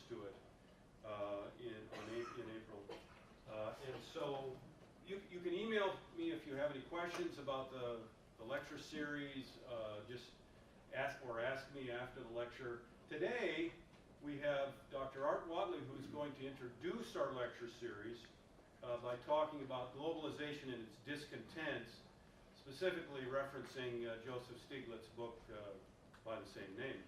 resistance to it in April. And so you can email me if you have any questions about the lecture series. Just ask me after the lecture. Today we have Dr. Art Whatley, who is going to introduce our lecture series by talking about globalization and its discontents, specifically referencing Joseph Stiglitz's book by the same name.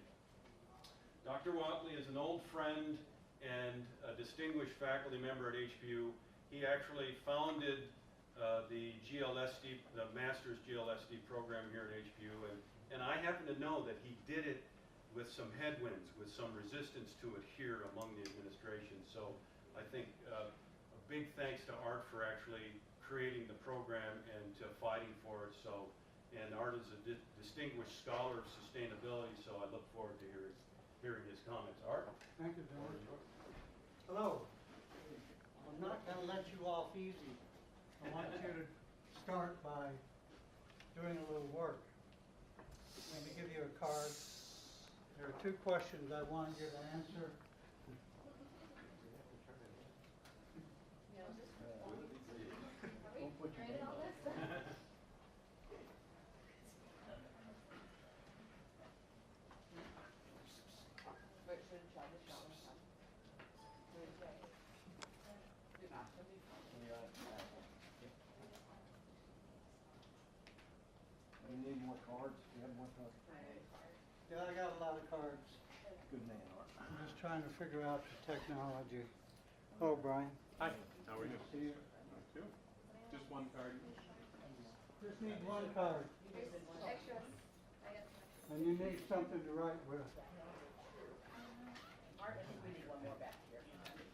Dr. Whatley is an old friend and a distinguished faculty member at HBU. He actually founded the GLSD, the Master's GLSD program here at HBU, and I happen to know that he did it with some headwinds, with some resistance to it here among the administration. So I think a big thanks to Art for actually creating the program and fighting for it. So, and Art is a distinguished scholar of sustainability, so I look forward to hearing his comments. Art? Thank you, George. Hello. I'm not going to let you off easy. I want you to start by doing a little work. Let me give you a card. There are 2 questions I want you to answer. Don't put your name on this. You need more cards? You have more cards? Yeah, I got a lot of cards. Good man, Art. I'm just trying to figure out the technology. Hello, Brian. Hi, how are you? See you. Good. Just one card. Just need 1 card. Extras. And you need something to write with. Art, I think we need one more back here.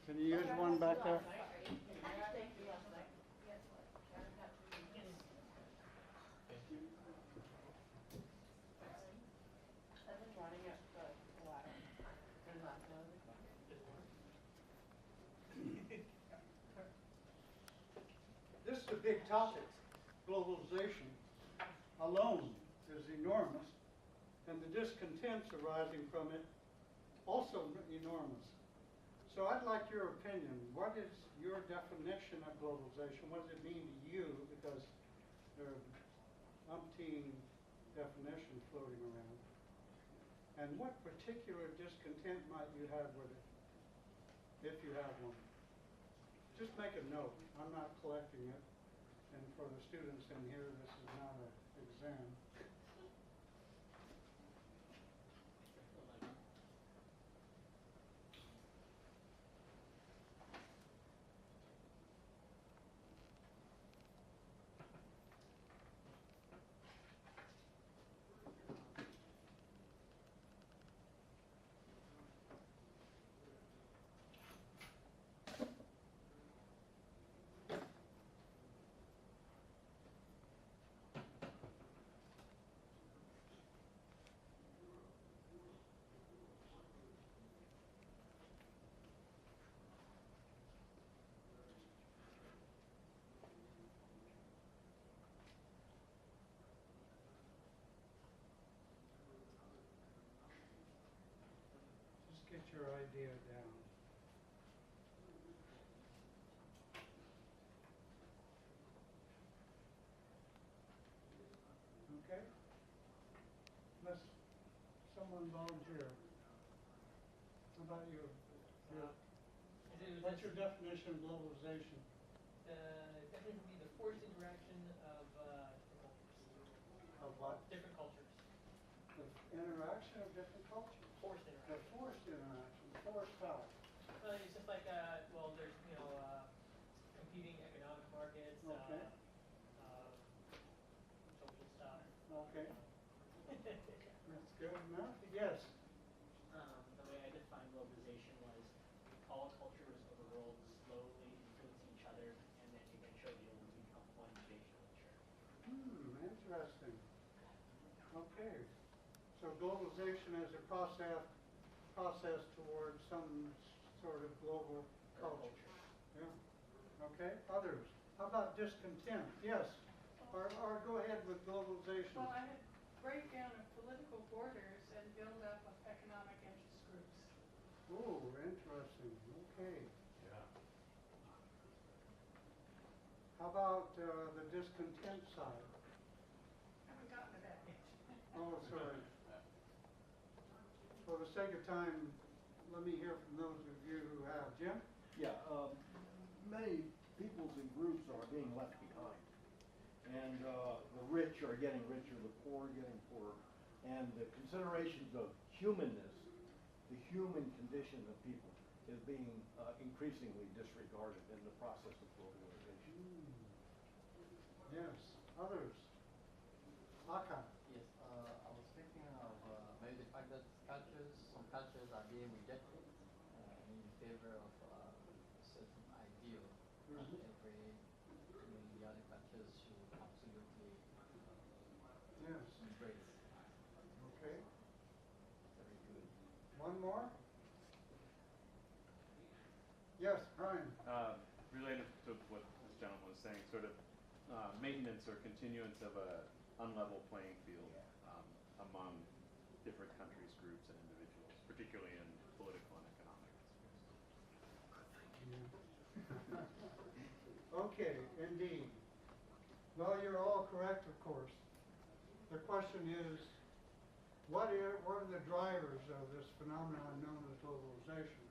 Can you use one back there? Thank you. I've been running up the ladder. And not This is a big topic. Globalization alone is enormous, and the discontents arising from it also enormous. So I'd like your opinion. What is your definition of globalization? What does it mean to you? Because there are umpteen definitions floating around. And what particular discontent might you have with it, if you have one? Just make a note. I'm not collecting it. And for the students in here, this is not an exam. Just get your idea down. Okay? Let's someone volunteer. How about you? What's your definition of globalization? Definitely would be the forced interaction of different cultures. Of what? Different cultures. The interaction of different cultures. Forced The interaction. forced interaction. Forced how? It's just like, well, there's, competing economic markets, Okay. social stuff. Okay. That's good enough. Yes. The way I defined globalization was all cultures of the world slowly influence each other, and then eventually it will become one big culture. Interesting. Okay. So globalization is a process towards some sort of global culture. Yeah. Okay. Others. How about discontent? Yes. Or go ahead with globalization. Well, I had breakdown of political borders and build up of economic interest groups. Ooh, interesting. okay. Yeah. How about the discontent side? Haven't gotten to that yet. Oh, sorry. For the sake of time, let me hear from those of you who have. Jim? Yeah, many peoples and groups are being left behind. And the rich are getting richer, the poor are getting poorer. And the considerations of humanness, the human condition of people, is being increasingly disregarded in the process of globalization. Yes. Others? Aka? Yes, I was thinking of maybe the fact that some cultures are being rejected in favor of a certain ideal that the other cultures should absolutely Yes. embrace. Okay. Very good. One more? Yes, Brian? Related to what this gentleman was saying, sort of maintenance or continuance of a unlevel playing field among different countries, groups, and individuals, particularly in political and economic spheres. Okay, indeed. Well, you're all correct, of course. The question is, what are the drivers of this phenomenon known as globalization?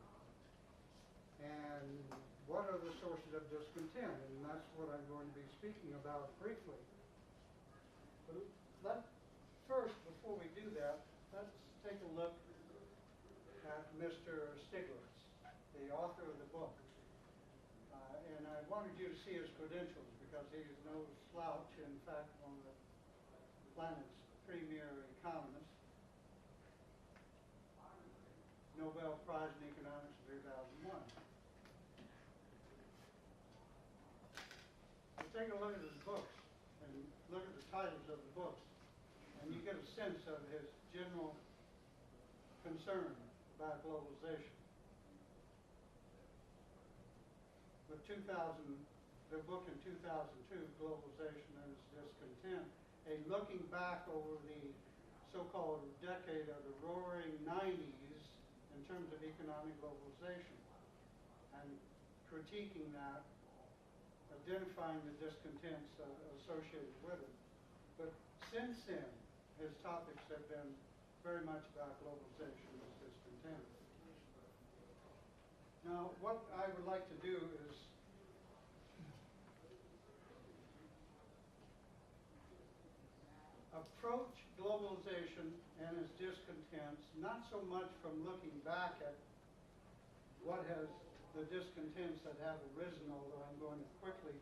And what are the sources of discontent? And that's what I'm going to be speaking about briefly. But first, before we do that, let's take a look at Mr. Stiglitz, the author of the book. And I wanted you to see his credentials because he's no slouch, in fact, one of the planet's premier economists. Nobel Prize in Economics in 2001. So take a look at his books and look at the titles of the books, and you get a sense of his general concern about globalization. The book in 2002, Globalization and Its Discontent, a looking back over the so-called decade of the roaring 90s in terms of economic globalization, and critiquing that, identifying the discontents associated with it. But since then, his topics have been very much about globalization and its discontent. Now, what I would like to do is approach globalization and its discontents not so much from looking back at what has the discontents that have arisen, although I'm going to quickly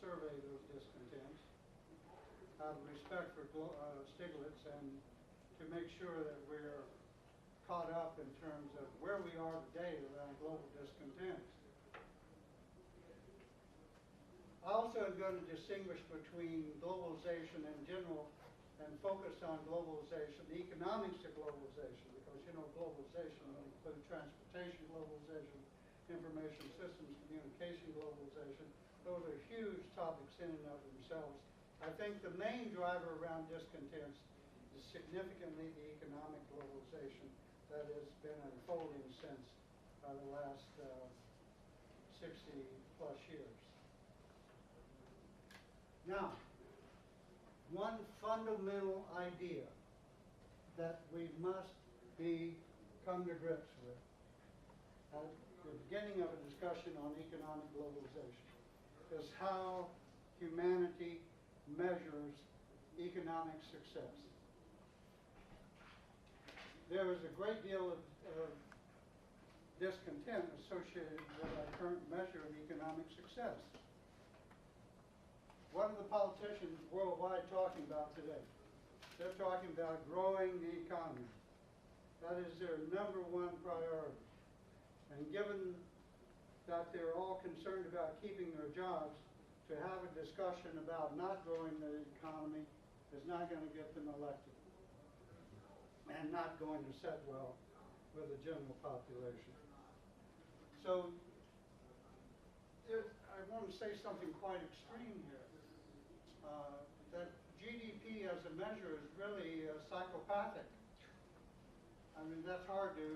survey those discontents out of respect for Stiglitz and to make sure that we're caught up in terms of where we are today around global discontents. I also am going to distinguish between globalization in general and focus on globalization, the economics of globalization, because you know globalization will include transportation globalization, information systems, communication globalization. Those are huge topics in and of themselves. I think the main driver around discontents is significantly the economic globalization that has been unfolding since the last 60 plus years. Now, one fundamental idea that we must come to grips with at the beginning of a discussion on economic globalization is how humanity measures economic success. There is a great deal of discontent associated with our current measure of economic success. What are the politicians worldwide talking about today? They're talking about growing the economy. That is their number one priority. And given that they're all concerned about keeping their jobs, to have a discussion about not growing the economy is not going to get them elected and not going to set well with the general population. So I want to say something quite extreme here. That GDP as a measure is really psychopathic. I mean, that's hard to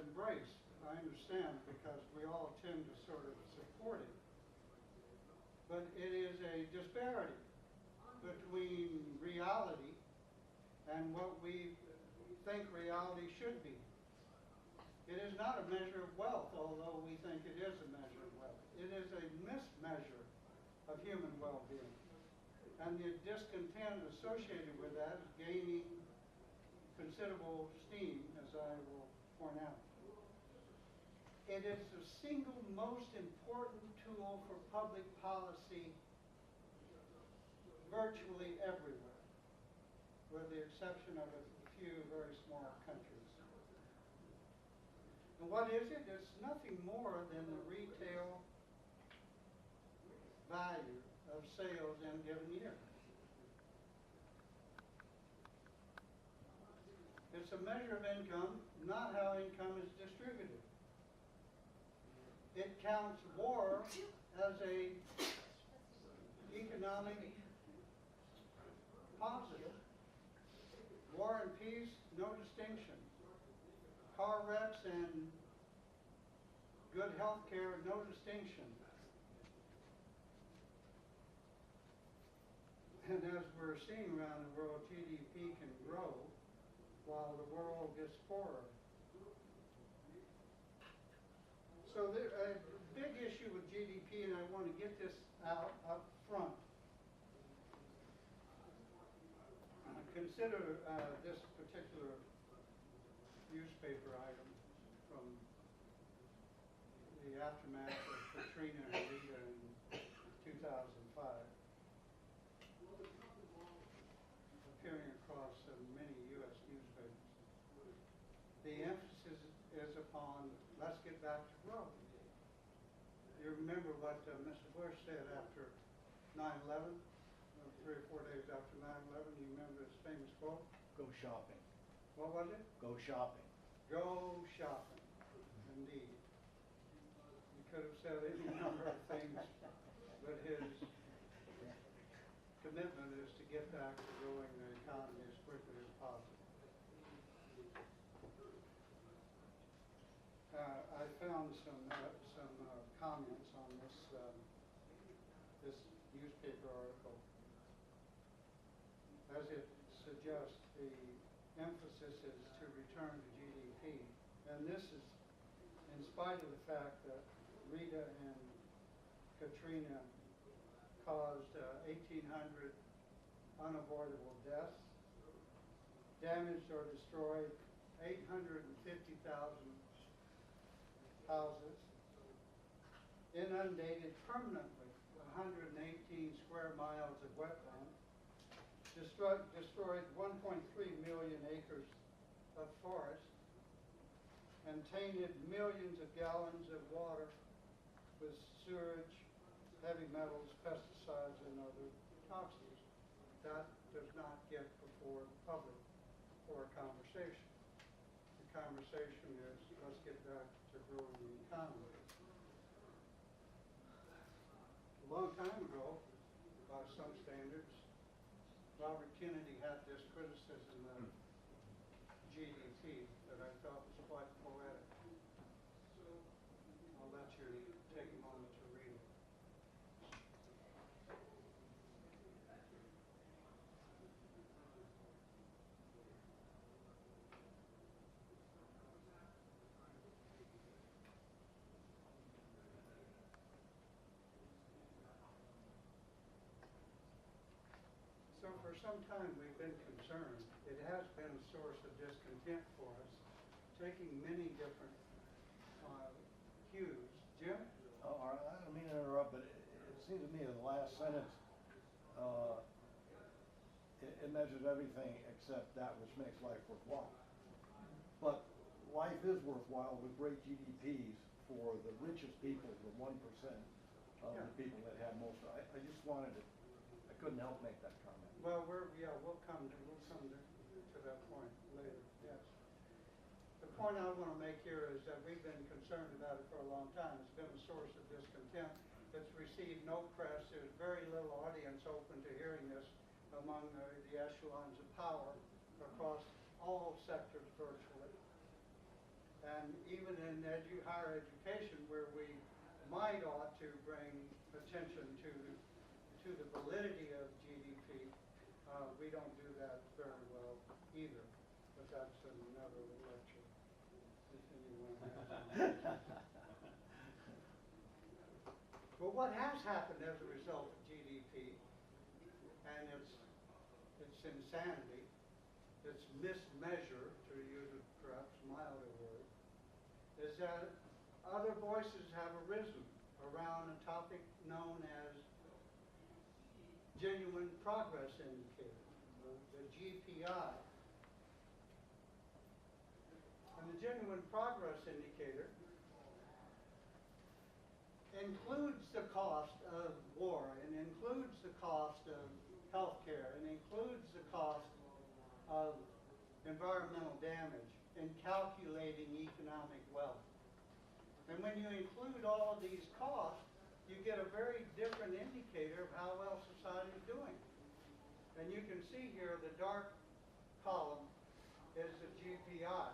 embrace. I understand, because we all tend to sort of support it. But it is a disparity between reality and what we think reality should be. It is not a measure of wealth, although we think it is a measure of wealth. It is a mismeasure of human well-being. And the discontent associated with that is gaining considerable steam, as I will point out. It is the single most important tool for public policy virtually everywhere, with the exception of a few very small countries. And what is it? It's nothing more than the retail value of sales in a given year. It's a measure of income, not how income is distributed. It counts war as a economic positive. War and peace, no distinction. Car wrecks and good health care, no distinction. And as we're seeing around the world, GDP can grow while the world gets poorer. So a big issue with GDP, and I want to get this out up front. Consider this particular newspaper item from the aftermath of Katrina and Rita in 2005, appearing across many U.S. newspapers. The emphasis is upon, let's get back to growth. You remember what Mr. Bush said after 9/11, 3 or 4 days after 9/11, you remember his famous quote? Go shopping. What was it? Go shopping. Go shopping, indeed. He could have said any number of things, but his commitment is to get back to growing the economy as quickly as possible. I found some comments on this newspaper article. As it suggests, the emphasis is to return to GDP. And this is in spite of the fact that Rita and Katrina caused 1,800 unavoidable deaths, damaged or destroyed 850,000 houses, inundated permanently 118 square miles of wetland, destroyed 1.3 million acres of forest, and tainted millions of gallons of water with sewage, heavy metals, pesticides, and other toxins. That does not get before the public for a conversation. The conversation is, let's get back to growing the economy. A long time ago, by some standards, Robert Kennedy had this criticism of GDP that I thought was quite poetic. I'll let you take a moment to read it. So for some time we've been concerned. It has been a source of discontent for us, taking many different cues. Jim? All right, I don't mean to interrupt, but it seems to me in the last sentence, it measures everything except that which makes life worthwhile. But life is worthwhile with great GDPs for the richest people, the 1% of the people that have most. I just wanted to, I couldn't help make that comment. Well, we'll come to that point later, yes. The point I want to make here is that we've been concerned about it for a long time. It's been a source of discontent. It's received no press. There's very little audience open to hearing this among the echelons of power across all sectors virtually. And even in higher education, where we might ought to bring attention to the validity of GDP, we don't do that very well either. But that's another lecture. If anyone has. But what has happened as a result of GDP, and its insanity, its mismeasure, to use a perhaps milder word, is that other voices have arisen around a topic known as genuine progress indicator, the GPI. And the genuine progress indicator includes the cost of war, and includes the cost of healthcare, and includes the cost of environmental damage in calculating economic wealth. And when you include all of these costs, you get a very different indicator of how well society is doing. And you can see here the dark column is the GPI.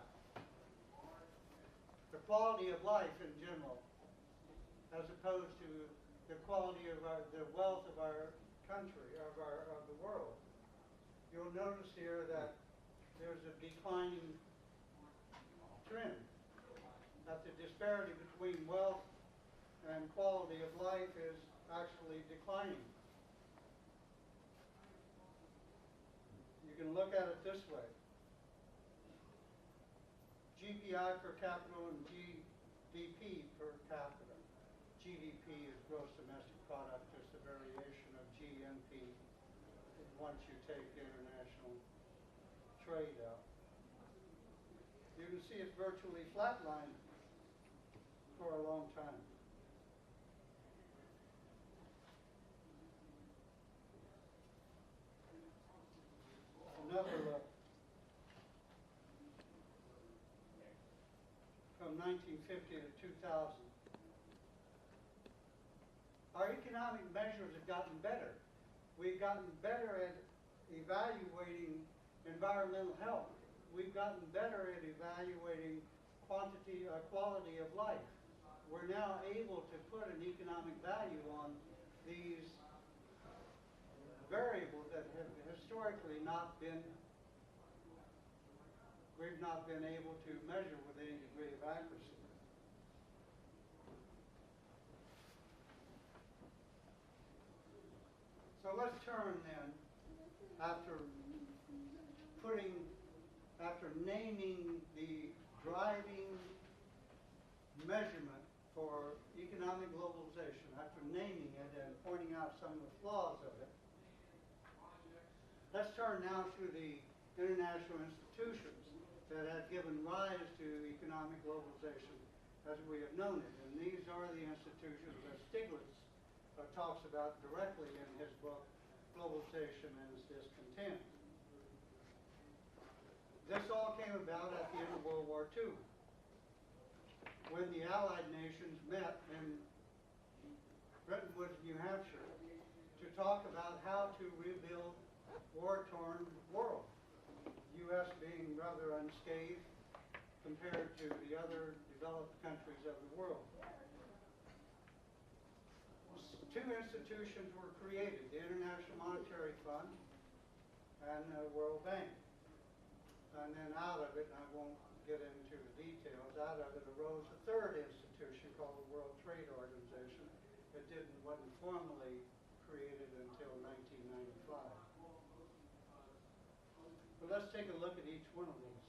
The quality of life in general, as opposed to the quality of the wealth of our country, of the world. You'll notice here that there's a declining trend, that the disparity between wealth and quality of life is actually declining. You can look at it this way. GPI per capita and GDP per capita. GDP is gross domestic product, just a variation of GNP once you take international trade out. You can see it's virtually flatlined for a long time. Another look from 1950 to 2000. Our economic measures have gotten better. We've gotten better at evaluating environmental health. We've gotten better at evaluating quality of life. We're now able to put an economic value on these variables that have historically we've not been able to measure with any degree of accuracy. So let's turn then, after naming the driving measurement for economic globalization, after naming it and pointing out some of the flaws of it, let's turn now to the international institutions that have given rise to economic globalization as we have known it. And these are the institutions that Stiglitz talks about directly in his book, Globalization and its Discontents. This all came about at the end of World War II, when the Allied nations met in Bretton Woods, New Hampshire, to talk about how to rebuild war-torn world. U.S. being rather unscathed compared to the other developed countries of the world. Two institutions were created, the International Monetary Fund and the World Bank. And then out of it, and I won't get into the details, out of it arose a third institution called the World Trade Organization. It wasn't formally created until 1995. But let's take a look at each one of these.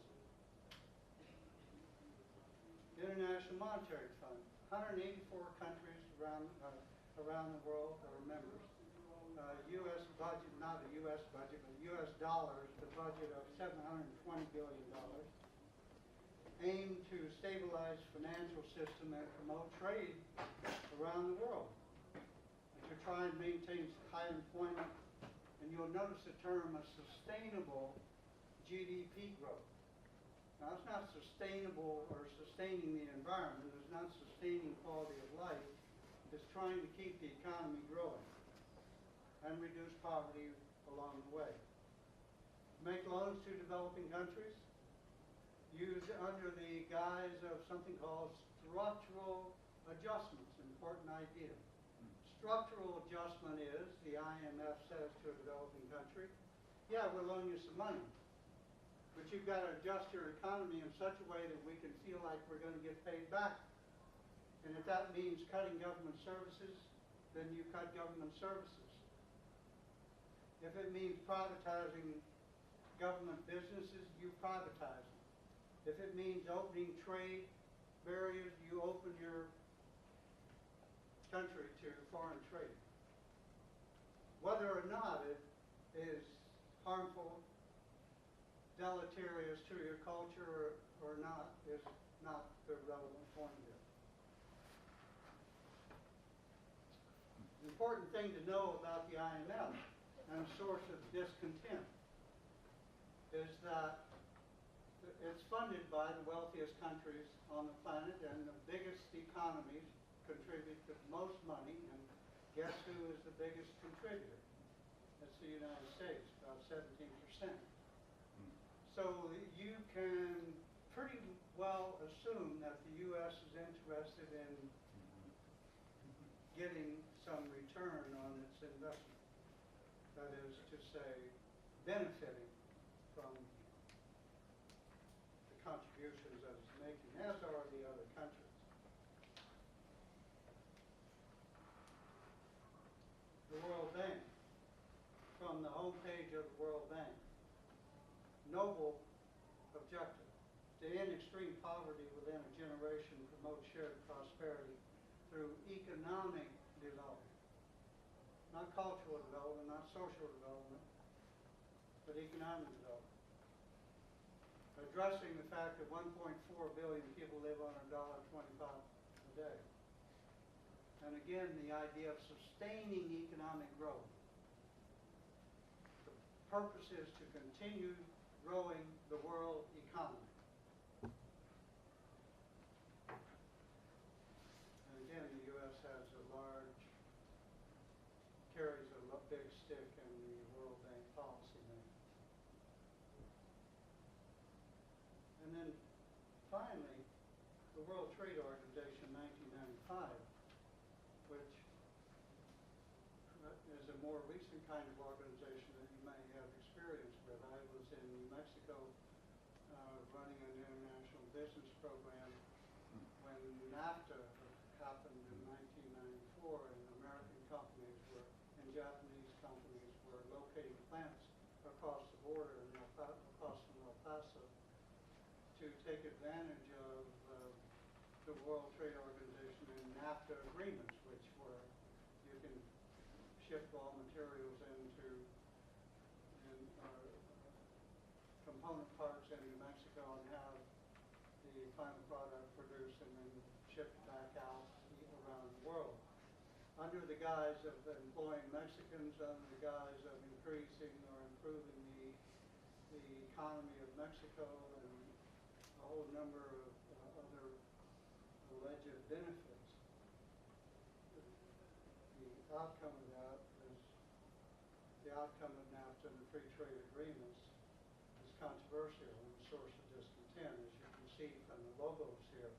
The International Monetary Fund, 184 countries around the world are members. U.S. budget, not a U.S. budget, but U.S. dollars, the budget of $720 billion, aim to stabilize financial system and promote trade around the world, and to try and maintain high employment. And you'll notice the term of sustainable GDP growth. Now, it's not sustainable or sustaining the environment. It's not sustaining quality of life. It's trying to keep the economy growing and reduce poverty along the way. Make loans to developing countries, used under the guise of something called structural adjustments, important idea. Structural adjustment is, the IMF says to a developing country, yeah, we'll loan you some money, but you've got to adjust your economy in such a way that we can feel like we're going to get paid back. And if that means cutting government services, then you cut government services. If it means privatizing government businesses, you privatize them. If it means opening trade barriers, you open your country to foreign trade. Whether or not it is harmful, deleterious to your culture or not is not the relevant point here. The important thing to know about the IMF and a source of discontent is that it's funded by the wealthiest countries on the planet, and the biggest economies contribute the most money, and guess who is the biggest contributor? It's the United States, about 17%. So you can pretty well assume that the U.S. is interested in getting some return on its investment. That is to say, benefiting from the contributions that it's making, as are the other countries. The World Bank, from the homepage of the World Bank, noble objective: to end extreme poverty within a generation, promote shared prosperity through economic development. Not cultural development, not social development, but economic development. Addressing the fact that 1.4 billion people live on $1.25 a day. And again, the idea of sustaining economic growth. The purpose is to continue growing the world economy. And again, the U.S. has a carries a big stick in the World Bank policy making. And then finally, the World Trade Organization in 1995, which is a more recent kind of organization that you may have experience with. I was in New Mexico running an international business program when NAFTA happened in 1994, and American companies and Japanese companies were locating plants across the border across from El Paso to take advantage of the World Trade Organization and NAFTA agreements, which were you can ship raw materials into component parts in New Mexico and have the final product produced and then shipped back out around the world. Under the guise of employing Mexicans, under the guise of increasing or improving the economy of Mexico, and a whole number of other alleged benefits. The outcome of that is the outcome of NAFTA and the free trade agreements is controversial and a source of discontent, as you can see from the logos here.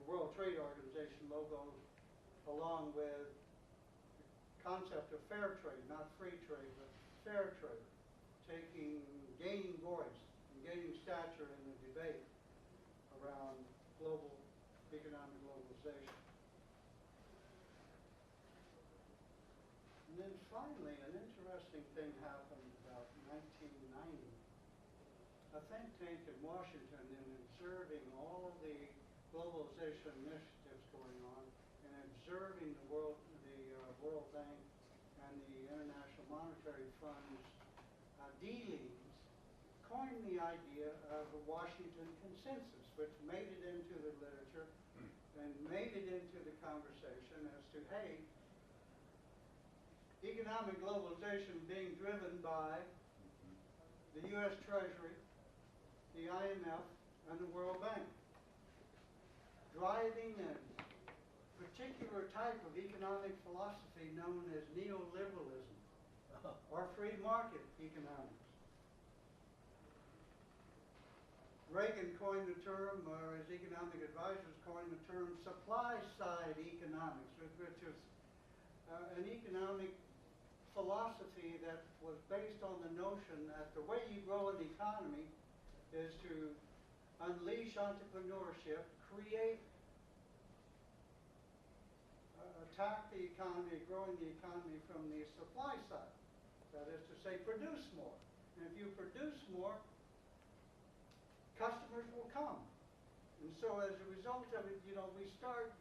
The World Trade Organization logo, along with the concept of fair trade, not free trade, but fair trade, gaining voice and gaining stature in the debate around global economic globalization. And then finally, an interesting thing happened about 1990. A think tank in Washington, in observing all the globalization initiatives going on and observing the World Bank and the International Monetary Fund's dealings, coined the idea of a Washington consensus, which made it into the literature and made it into the conversation as to, hey, economic globalization being driven by the U.S. Treasury, the IMF, and the World Bank, driving a particular type of economic philosophy known as neoliberalism or free market economics. Reagan coined the term, or his economic advisors coined the term supply-side economics, which is an economic philosophy that was based on the notion that the way you grow an economy is to unleash entrepreneurship, create, attack the economy, growing the economy from the supply side. That is to say, produce more. And if you produce more, customers will come. And so as a result of it, you know, we start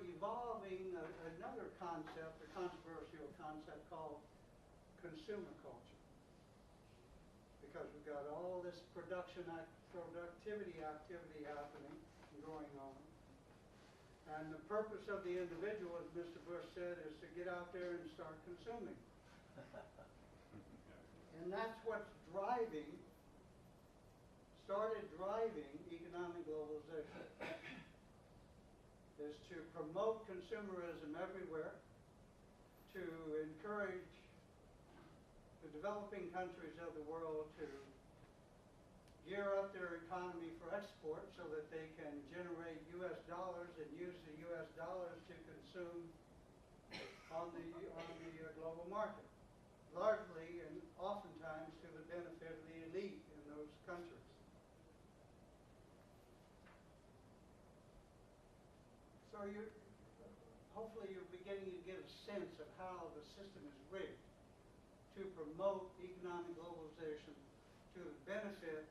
evolving another concept, a controversial concept called consumer culture. Because we've got all this productivity activity happening and going on. And the purpose of the individual, as Mr. Bush said, is to get out there and start consuming. And that's what's started driving economic globalization, is to promote consumerism everywhere, to encourage the developing countries of the world to gear up their economy for export so that they can generate U.S. dollars and use the U.S. dollars to consume on the global market, largely and oftentimes to the benefit of the elite in those countries. So hopefully you're beginning to get a sense of how the system is rigged to promote economic globalization to the benefit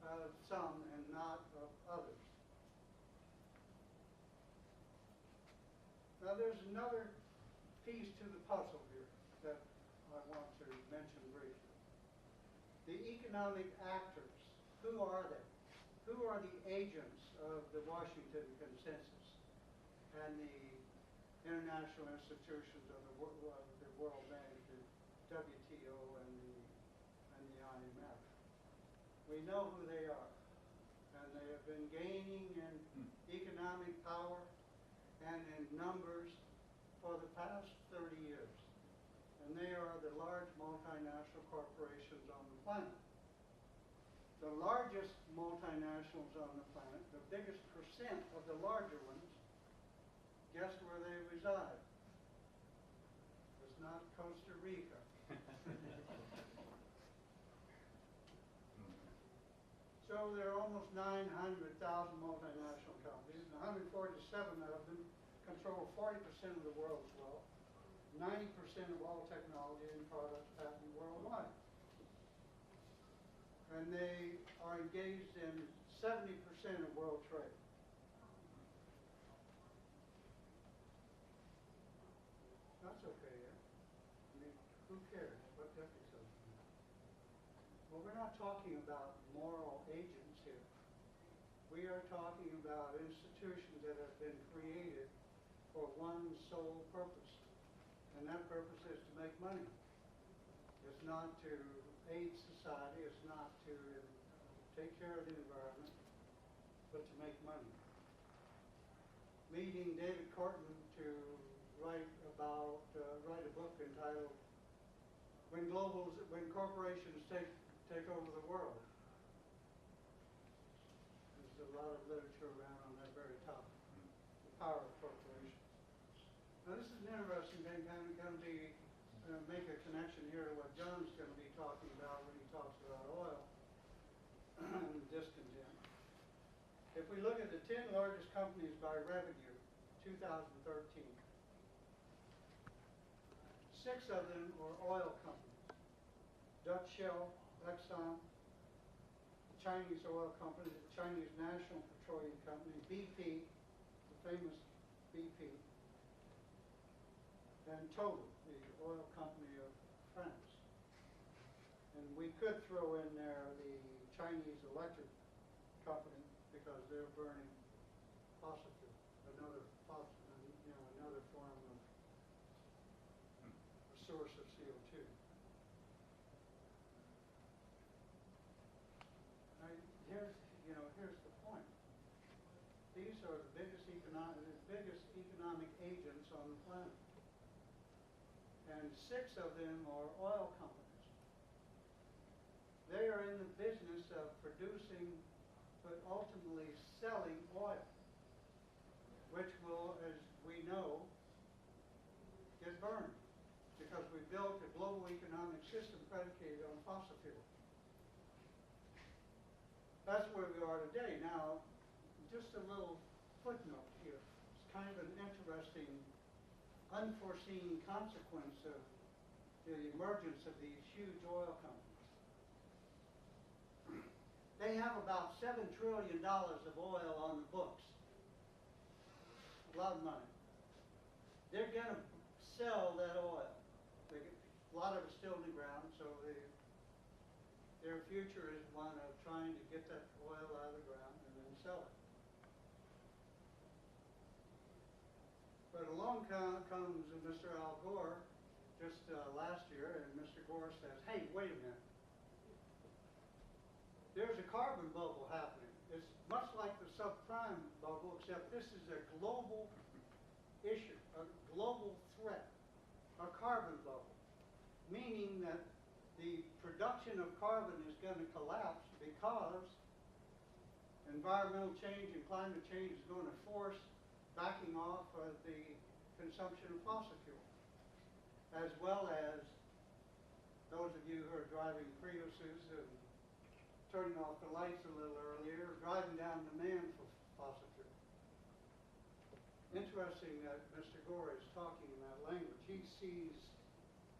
of some and not of others. Now there's another piece to the puzzle here that I want to mention briefly. The economic actors, who are they? Who are the agents of the Washington Consensus and the international institutions of the World Bank, the WTO, and the IMF? We know who they are, and they have been gaining in economic power and in numbers for the past 30 years. And they are the large multinational corporations on the planet. The largest multinationals on the planet, the biggest percent of the larger ones, guess where they reside? It's not Costa Rica. So there are almost 900,000 multinational companies, and 147 of them control 40% of the world's wealth, 90% of all technology and products patented worldwide. And they are engaged in 70% of world trade. That's okay, yeah? I mean, who cares? What difference does it make? Well, we're not talking about moral agents here. We are talking about institutions that have been created for one sole purpose. And that purpose is to make money. It's not to aid society, it's not to take care of the environment, but to make money. Leading David Corton to write a book entitled When Corporations Take Over the World. There's a lot of literature around on that very topic, the power of corporations. Now this is an interesting thing, going to be make a connection here to what John's going to be talking about when he talks about oil and discontent. If we look at the 10 largest companies by revenue, 2013, 6 of them are oil companies. Dutch Shell, Exxon, the Chinese oil company, the Chinese National Petroleum Company, BP, the famous BP, and Total, the oil company of France. And we could throw in there the Chinese electric company because they're burning fossil fuel, another form of a source of CO2. Here's the point. These are the biggest economic agents on the planet. And 6 of them are oil companies. They are in the business of producing, but ultimately selling oil, which will, as we know, get burned, because we built a global economic system predicated on fossil fuels. That's where we are today. Now, just a little footnote here. It's kind of an interesting, unforeseen consequence of the emergence of these huge oil companies. They have about $7 trillion of oil on the books. A lot of money. They're going to sell that oil. A lot of it's still in the ground, so their future is one of trying to get that oil out of the ground and then sell it. But along comes Mr. Al Gore just last year, and Mr. Gore says, hey, wait a minute. There's a carbon bubble happening. It's much like the subprime bubble, except this is a global issue, a global threat, a carbon bubble, meaning that the production of carbon is going to collapse because environmental change and climate change is going to force backing off of the consumption of fossil fuel, as well as those of you who are driving Priuses and turning off the lights a little earlier, driving down demand for fossil fuel. Interesting that Mr. Gore is talking in that language. He sees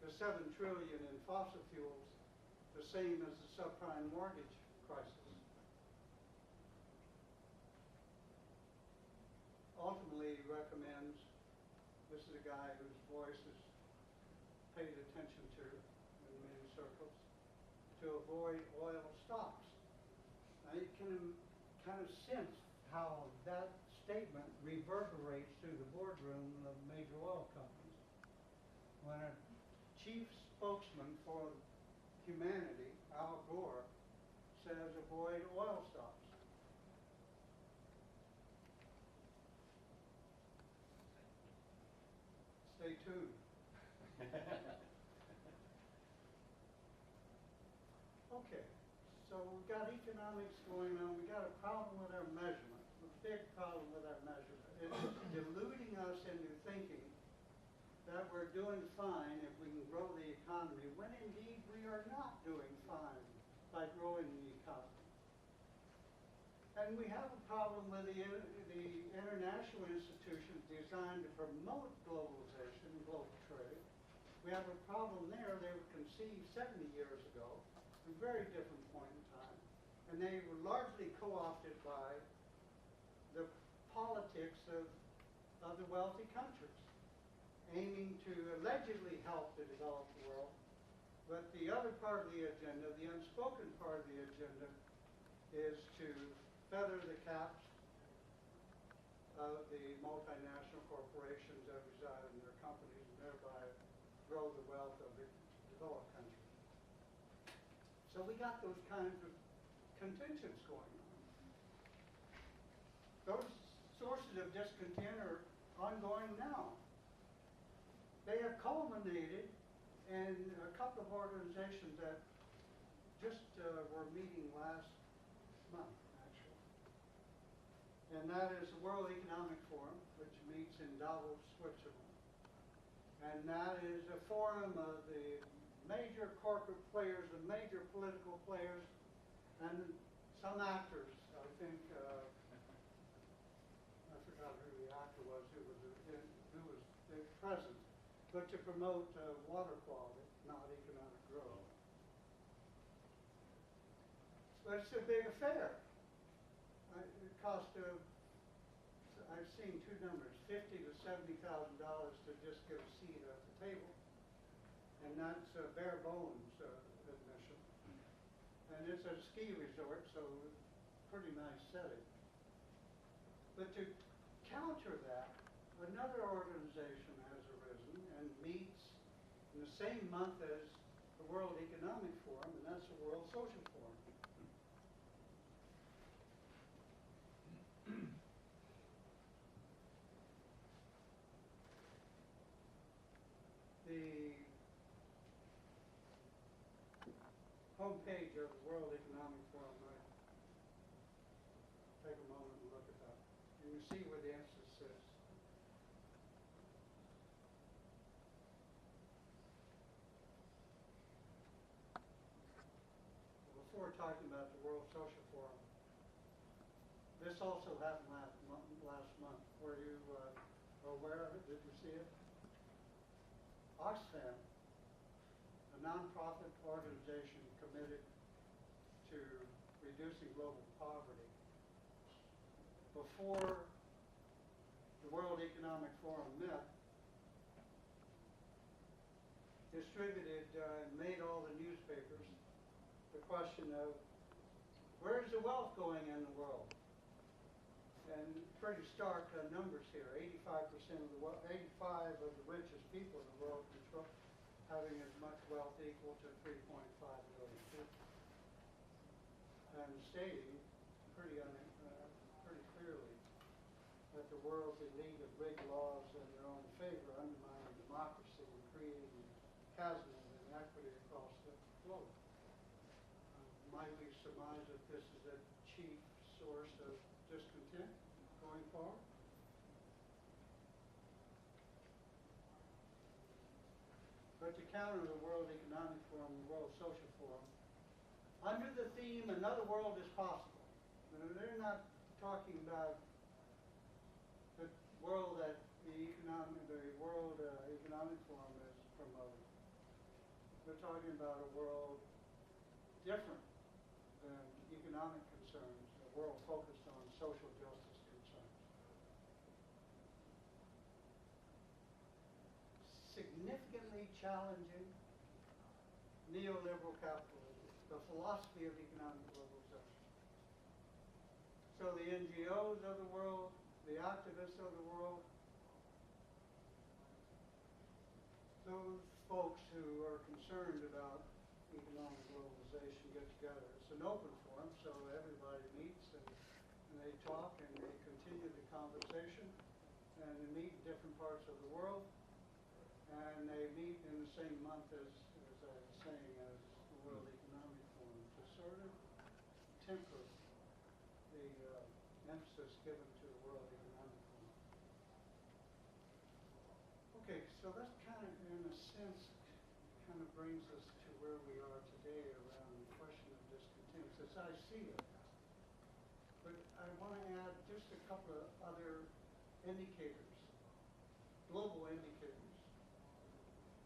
the $7 trillion in fossil fuels the same as the subprime mortgage crisis. Ultimately, he recommends, this is a guy whose voice is paid attention to in many circles, to avoid oil stocks. Now you can kind of sense how that statement reverberates through the boardroom of major oil companies. When a chief spokesman for humanity, Al Gore, says avoid oil stocks. Stay tuned. Okay, so we've got economics going on. We've got a problem with our measurement, a big problem with our measurement. It's deluding us into thinking that we're doing fine if we can grow the economy, when indeed we are not doing fine by growing the economy. And we have a problem with the international institutions designed to promote globalization and global trade. We have a problem there. They were conceived 70 years ago, a very different point in time, and they were largely co-opted by the politics of the wealthy countries, aiming to allegedly help the developed world. But the other part of the agenda, the unspoken part of the agenda, is to feather the caps of the multinational corporations that reside in their companies and thereby grow the wealth of the developed countries. So we got those kinds of contentions going on. Those sources of discontent are ongoing now. They have culminated in a couple of organizations that just were meeting last month, actually. And that is the World Economic Forum, which meets in Davos, Switzerland. And that is a forum of the major corporate players, the major political players, and some actors. I think, I forgot who the actor was who was present, but to promote water quality, not economic growth. But it's a big affair. It cost, I've seen two numbers, $50,000 to $70,000 to just get a seat at the table. And that's bare bones admission. And it's a ski resort, so pretty nice setting. But to counter that, another organization has arisen and meets in the same month as the World Economic Forum, and that's the World Social Forum. The homepage of the World Economic Forum, right? Take a moment and look at that. And you see where the emphasis is. Before talking about the World Social Forum, this also happened last month. Were you aware of it? Did you see it? Oxfam, a nonprofit organization committed to reducing global poverty, before the World Economic Forum met, distributed and made all the newspapers the question of where's the wealth going in the world? And pretty stark numbers here. 85% of the 85 of the richest people in the world control having as much wealth equal to 3.5 billion people, and stating pretty clearly that the world's elite of big laws in their own favor, undermining democracy and creating chasms of inequity across the globe. Might we surmise that this is a chief source of discontent going forward? But to counter the World Economic Forum, the World Social Forum, under the theme "Another World is Possible," they're not talking about the world that the World Economic Forum is promoting. They're talking about a world different than economic concerns, a world focused on social justice concerns. Significantly challenging neoliberal capitalism, the philosophy of economic globalization. So the NGOs of the world, the activists of the world, those folks who are concerned about economic globalization get together. It's an open forum, so everybody meets and they talk and they continue the conversation, and they meet in different parts of the world, and they meet in the same month as I was saying, as the World Economic Forum, to sort of temper the emphasis given to the World Economic Forum. Okay, so that's kind of, in a sense, kind of brings us to where we are today around the question of discontents, as I see it. But I want to add just a couple of other indicators, global indicators,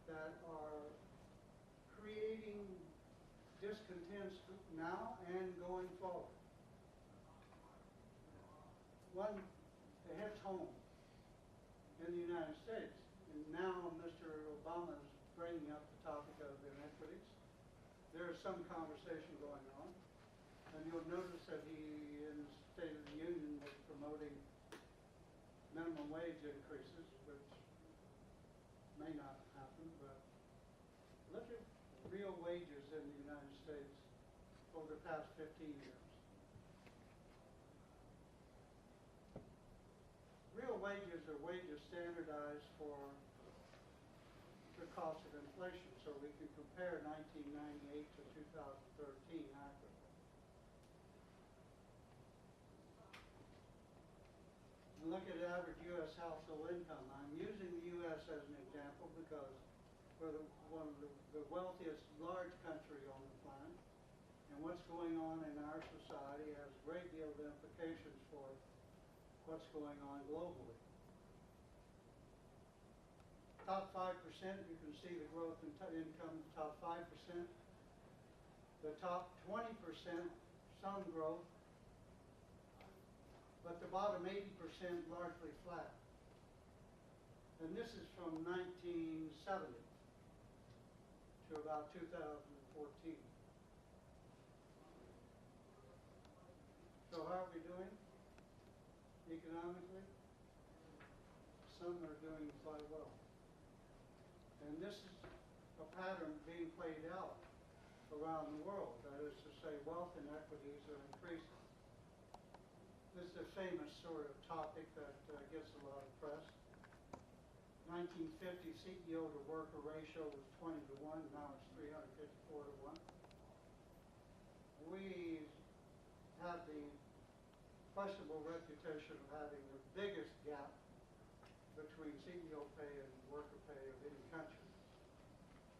that are creating discontents now and going forward. One, it hits home in the United States. And now Mr. Obama is bringing up the topic of inequities. There is some conversation going on. And you'll notice that he, in the State of the Union, was promoting minimum wage increases, which may not happen, but look at real wages in the United States over the past 15 years. Real wages are wages standardized for the cost of inflation, so we can compare 1998 to 2013 accurately. And look at average U.S. household income. I'm using the U.S. as an example because we're one of the wealthiest large country on the planet, and what's going on in our society has a great deal of implications for what's going on globally. Top 5%, you can see the growth in income, top 5%. The top 20%, some growth, but the bottom 80% largely flat. And this is from 1970 to about 2014. So how are we doing economically? Some are doing quite well. And this is a pattern being played out around the world. That is to say, wealth inequities are increasing. This is a famous sort of topic that gets a lot of press. 1950 CEO to worker ratio was 20 to 1, now it's 354 to 1. we have the questionable reputation of having the biggest gap between CEO pay and worker pay of any country.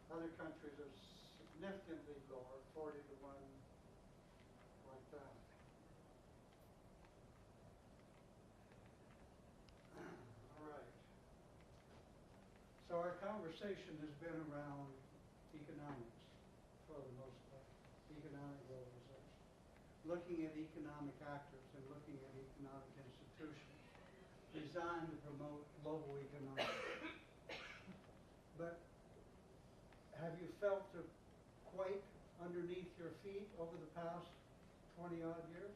Other countries are significantly lower, 40 to 1, like that. All right. So our conversation has been around economics for the most part, economic globalization, looking at economic actors and looking at economic institutions designed to promote global economics. But have you felt a quake underneath your feet over the past 20-odd years?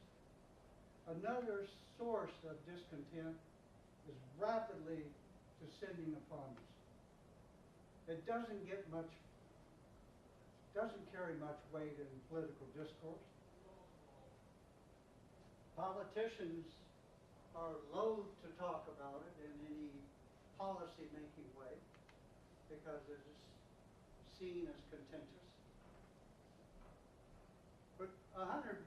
Another source of discontent is rapidly descending upon us. It doesn't carry much weight in political discourse. Politicians are loath to talk about it in any policy-making way because it is seen as contentious. But 100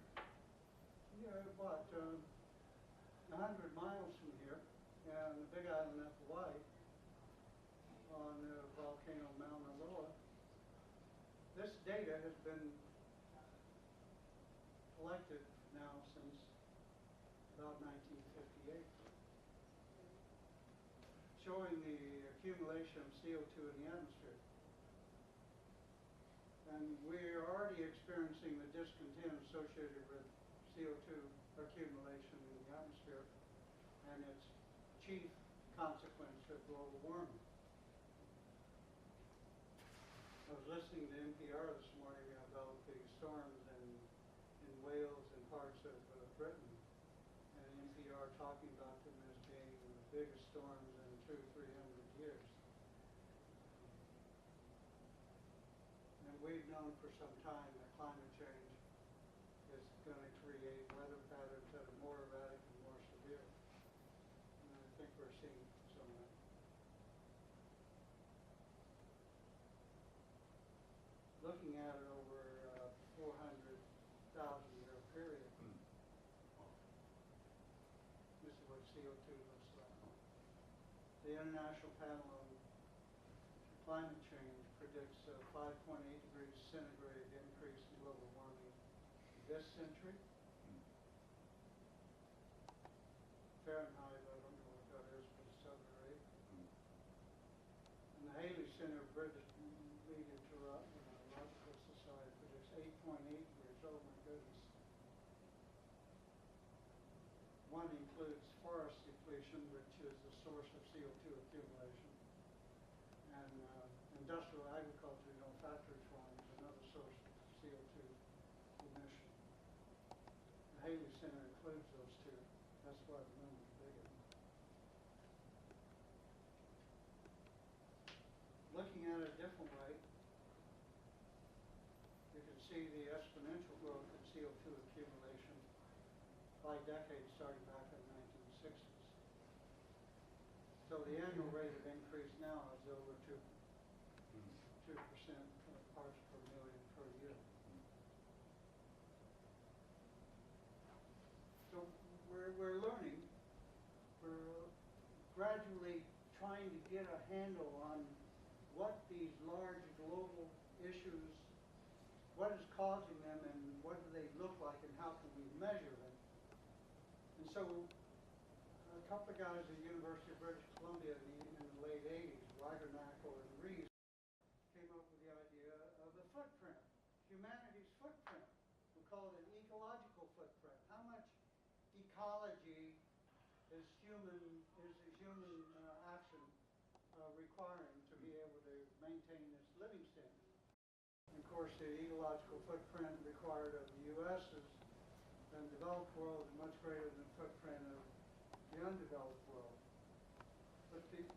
miles from here, and the big island of Hawaii, on the volcano Mauna Loa, this data has been collected now since about 1958, showing the accumulation of CO2 in the atmosphere. And we're already experiencing the discontent associated with CO2 accumulation in the atmosphere and its chief consequence of global warming. I was listening to NPR this morning about the storms in Wales and parts of Britain, and NPR talking about them as being the biggest storms in 200-300 years. And we've known for some time that climate change is going to create weather patterns that are more erratic and more severe. And I think we're seeing some of that. Looking at it over a 400,000-year period, this is what CO2 looks like. The International Panel on Climate Change predicts a 5.8 degrees centigrade increase in global warming this century. Fahrenheit, I don't know what that is, but it's 7 or 8. And the Haley Center British Meteorological Society predicts 8.8 degrees. Oh my goodness. One includes forest depletion, which is the source of CO2 accumulation. And industrial agriculture, factory farms, is another source of CO2 emission. The Haley Center includes those two. That's why the number's bigger. Looking at it a different way, you can see the exponential growth in CO2 accumulation by decades starting back in the 1960s. So the annual rate of increase now is over 2% parts per million per year. So we're learning. We're gradually trying to get a handle on what these large global issues, what is causing them, and what do they look like, and how can we measure them. And so a couple of guys at the University of British Columbia in the late 80s, Weidernackle and Rees, came up with the idea of a footprint, humanity's footprint. We call it an ecological footprint. How much ecology is human action requiring to be able to maintain this living standard? And of course, the ecological footprint required of the U.S. and developed world is much greater than the footprint of the undeveloped world. But the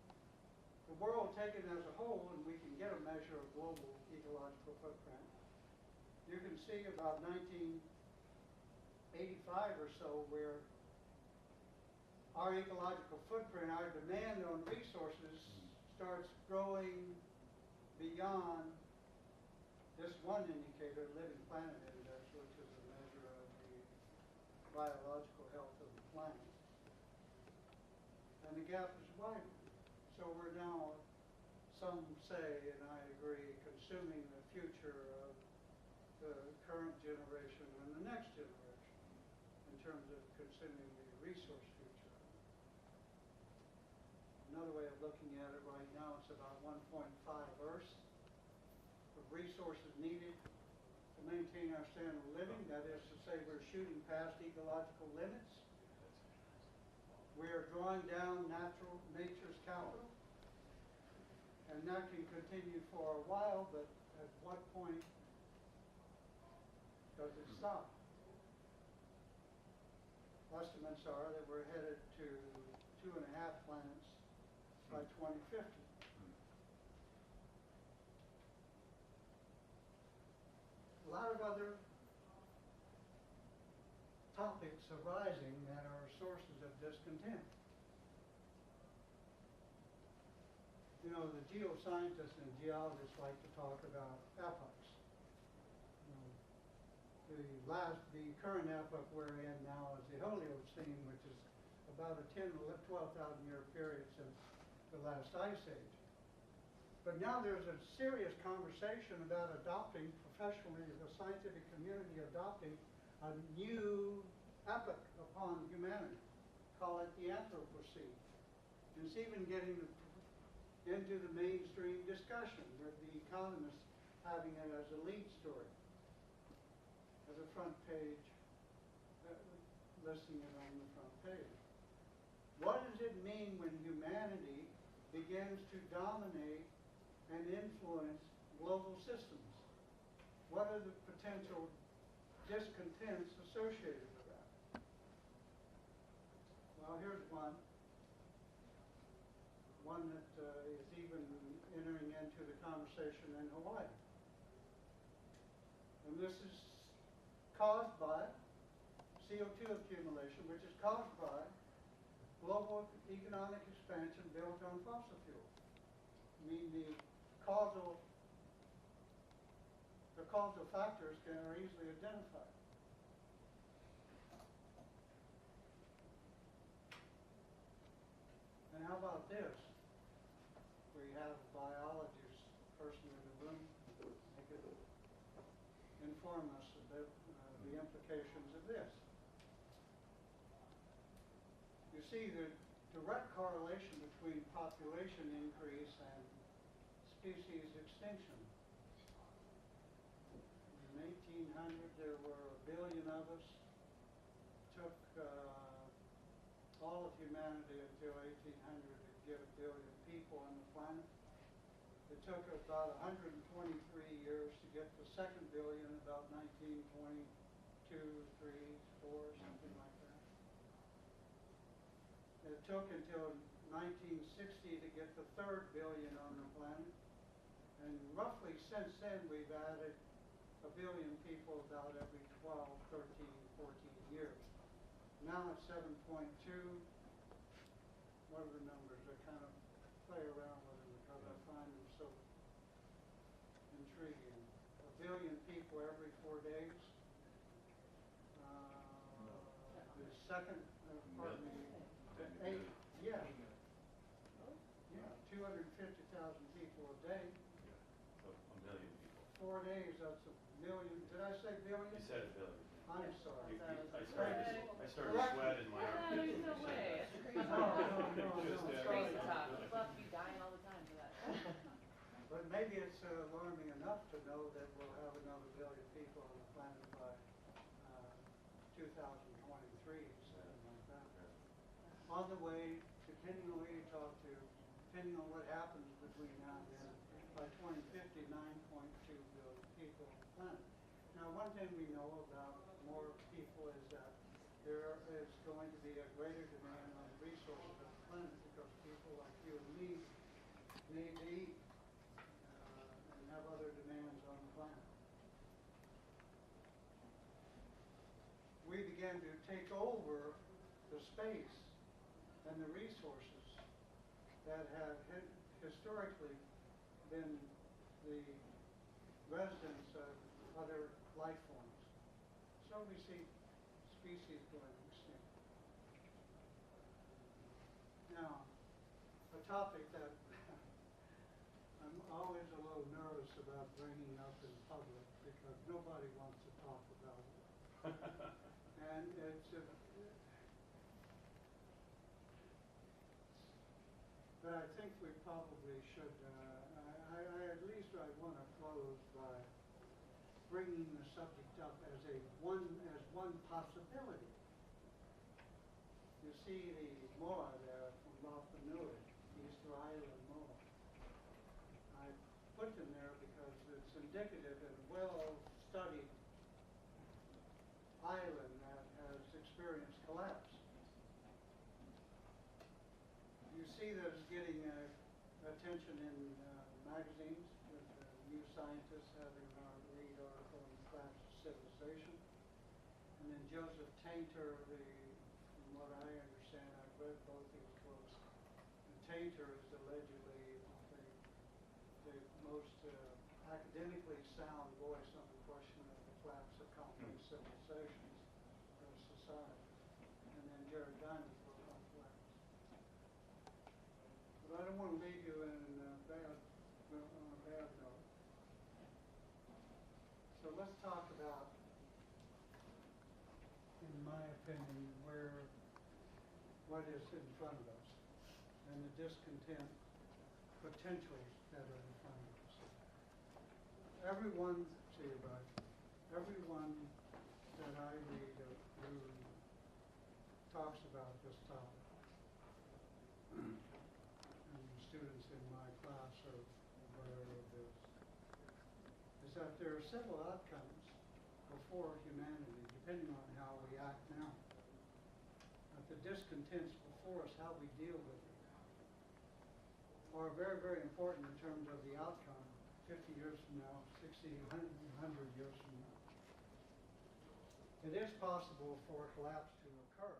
world taken as a whole, and we can get a measure of global ecological footprint, you can see about 1985 or so where our ecological footprint, our demand on resources starts growing beyond this one indicator, Living Planet Index, which is a measure biological health of the planet. And the gap is widening. So we're now, some say, and I agree, consuming the future of the current generation and the next generation in terms of consuming the resource future. Another way of looking at it right now, it's about 1.5 Earths of resources needed to maintain our standard of living. That is to say, we're shooting past ecological limits. We are drawing down nature's capital. And that can continue for a while, but at what point does it stop? Estimates are that we're headed to 2.5 planets by 2050. A lot of other topics arising that are sources of discontent. You know, the geoscientists and geologists like to talk about epochs. The current epoch we're in now is the Holocene, which is about a 10,000 to 12,000 year period since the last ice age. But now there's a serious conversation about adopting, professionally, the scientific community adopting a new epoch upon humanity. Call it the Anthropocene. And it's even getting into the mainstream discussion, with the economists having it as a lead story, as a front page, listing it on the front page. What does it mean when humanity begins to dominate and influence global systems? What are the potential discontents associated with that? Well, here's one that is even entering into the conversation in Hawaii. And this is caused by CO2 accumulation, which is caused by global economic expansion built on fossil fuels. I mean, the causal factors are easily identified. And how about this? We have a biologist person in the room. They could inform us of the implications of this. You see the direct correlation between population increase and species extinction. In 1800, there were 1 billion of us. Took all of humanity until 1800 to get 1 billion people on the planet. It took about 123 years to get the second billion, about 1922, 3, 4, something like that. It took until 1960 to get the third billion on the planet. And roughly since then, we've added 1 billion people about every 12, 13, 14 years. Now it's 7.2. What are the numbers? I kind of play around with them because I find them so intriguing. 1 billion people every 4 days. The second, pardon me, 250,000 people a day. So 1 million people. 4 days, that's 1 million. Did I say billion? You said a billion. I'm sorry. I started to sweat in my Yeah, armpits. there's no way, that's crazy. Just It's that. crazy talk, people have to be dying all the time for that. But maybe it's alarming enough to know that we'll have another 1 billion people on the planet by 2023, something like that. On the way, depending on who you talk to, depending on what happens between now and then, by 2050, 9.2 billion people on the planet. Now, one thing we know about more people is that there is going to be a greater demand on the resources of the planet because people like you and me need to eat and have other demands on the planet. We began to take over the space and the resources that have historically been the residence of other life forms. So we see species going extinct. Now, a topic that I'm always a little nervous about bringing up in public because nobody wants to talk about it. And but I think we probably should, at least I want to close by bringing the subject up as one possibility. You see the moa there from Rapa Nui, Easter Island moa. I put them there because it's indicative and well-studied island that has experienced collapse. You see that it's getting attention in magazines with new scientists having our lead article on the collapse of civilization. And then Joseph Tainter, from what I understand, I've read both his books, and Tainter is allegedly the most academically sound voice on the question of the collapse of complex civilizations of society. And then Jared Diamond's book on collapse. But I don't want to leave you on a bad note. So let's talk about, in my opinion, what is in front of us and the discontent potentials that are in front of us. Everyone that I read who talks about this topic, and the students in my class are aware of this, is that there are several outcomes before humanity, depending on how we act now. But the discontents before us, how we deal with it, are very, very important in terms of the outcome 50 years from now, 60, 100 years from now. It is possible for a collapse to occur.